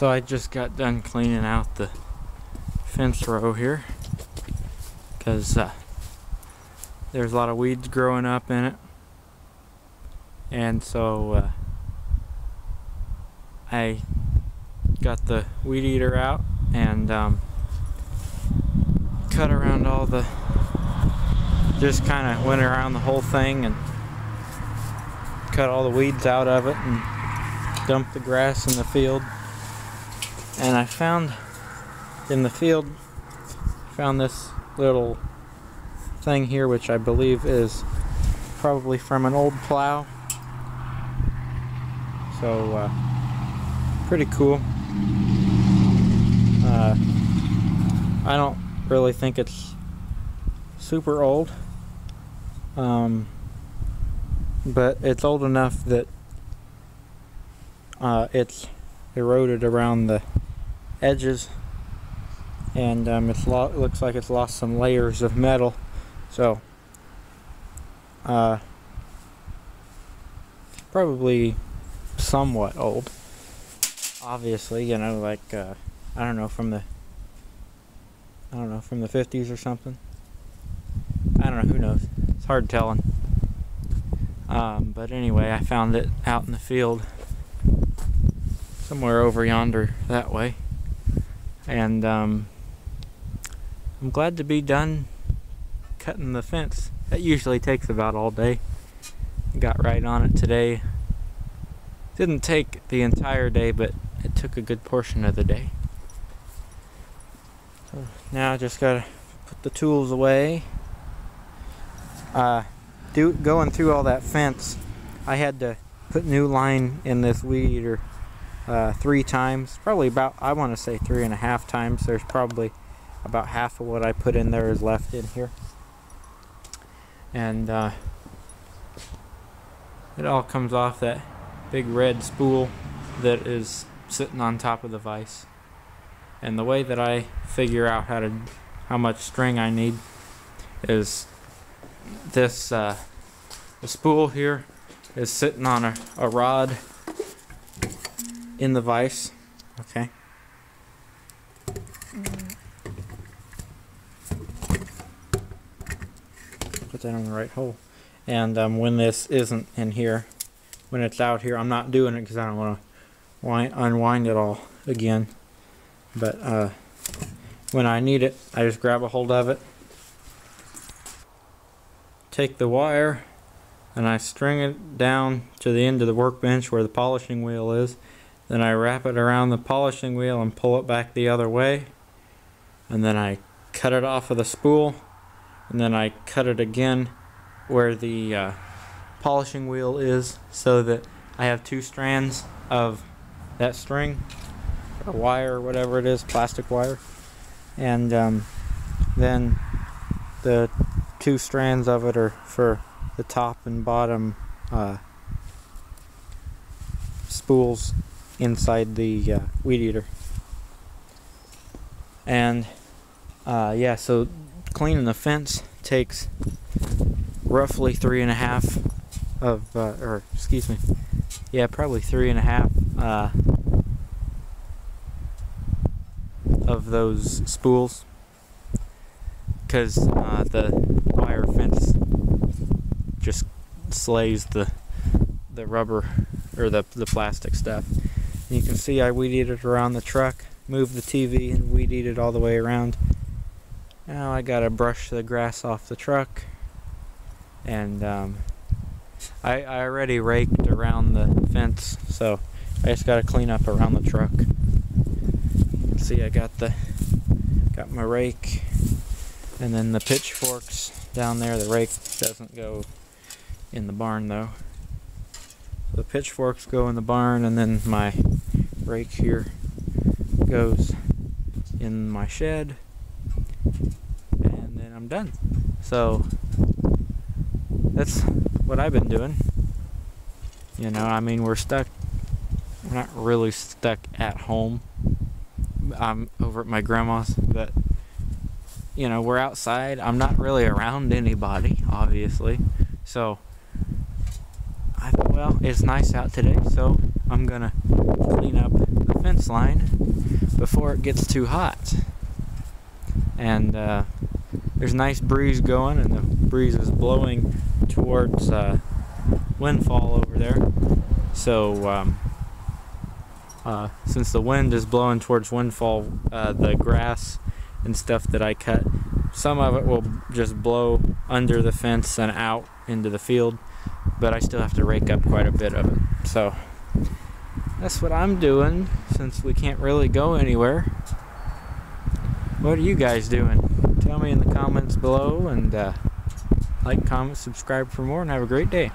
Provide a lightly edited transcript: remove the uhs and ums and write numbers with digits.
So I just got done cleaning out the fence row here because there's a lot of weeds growing up in it, and so I got the weed eater out and cut around all the, just kind of went around the whole thing and cut all the weeds out of it and dumped the grass in the field. And I found in the field, this little thing here, which I believe is probably from an old plow. So pretty cool. I don't really think it's super old, but it's old enough that it's eroded around the edges, and it looks like it's lost some layers of metal. So probably somewhat old, obviously, you know, like I don't know, from the 50s or something. I don't know, who knows, it's hard telling. But anyway, I found it out in the field somewhere over yonder that way, and I'm glad to be done cutting the fence. That usually takes about all day. Got right on it today. Didn't take the entire day, but it took a good portion of the day. So now I just gotta put the tools away. Going through all that fence, I had to put new line in this weed eater 3 times, probably about, I want to say 3.5 times. There's probably about half of what I put in there is left in here, and it all comes off that big red spool that is sitting on top of the vise. And the way that I figure out how much string I need is this the spool here is sitting on a rod in the vise. Okay. Put that on the right hole. And when this isn't in here, when it's out here, I'm not doing it because I don't want to unwind it all again. But when I need it, I just grab a hold of it, take the wire, and I string it down to the end of the workbench where the polishing wheel is. Then I wrap it around the polishing wheel and pull it back the other way, and then I cut it off of the spool, and then I cut it again where the polishing wheel is, so that I have 2 strands of that string or wire or whatever it is, plastic wire, and then the 2 strands of it are for the top and bottom spools inside the weed eater. And yeah, so cleaning the fence takes roughly 3.5 of or excuse me, yeah, probably 3.5 of those spools, because the wire fence just slays the rubber or the plastic stuff. And you can see I weed eated around the truck, moved the TV and weed eated all the way around. Now I gotta brush the grass off the truck, and I already raked around the fence, so I just gotta clean up around the truck. See, I got my rake, and then the pitchforks down there. The rake doesn't go in the barn though. So the pitchforks go in the barn, and then my rake here goes in my shed, and then I'm done. So that's what I've been doing. You know, I mean, we're not really stuck at home. I'm over at my grandma's, but you know, we're outside. I'm not really around anybody, obviously. So I thought, well, it's nice out today, so I'm gonna clean up the fence line before it gets too hot. And there's a nice breeze going, and the breeze is blowing towards Windfall over there. So since the wind is blowing towards Windfall, the grass and stuff that I cut, some of it will just blow under the fence and out into the field, but I still have to rake up quite a bit of it. So that's what I'm doing since we can't really go anywhere. What are you guys doing? Tell me in the comments below, and like, comment, subscribe for more, and have a great day.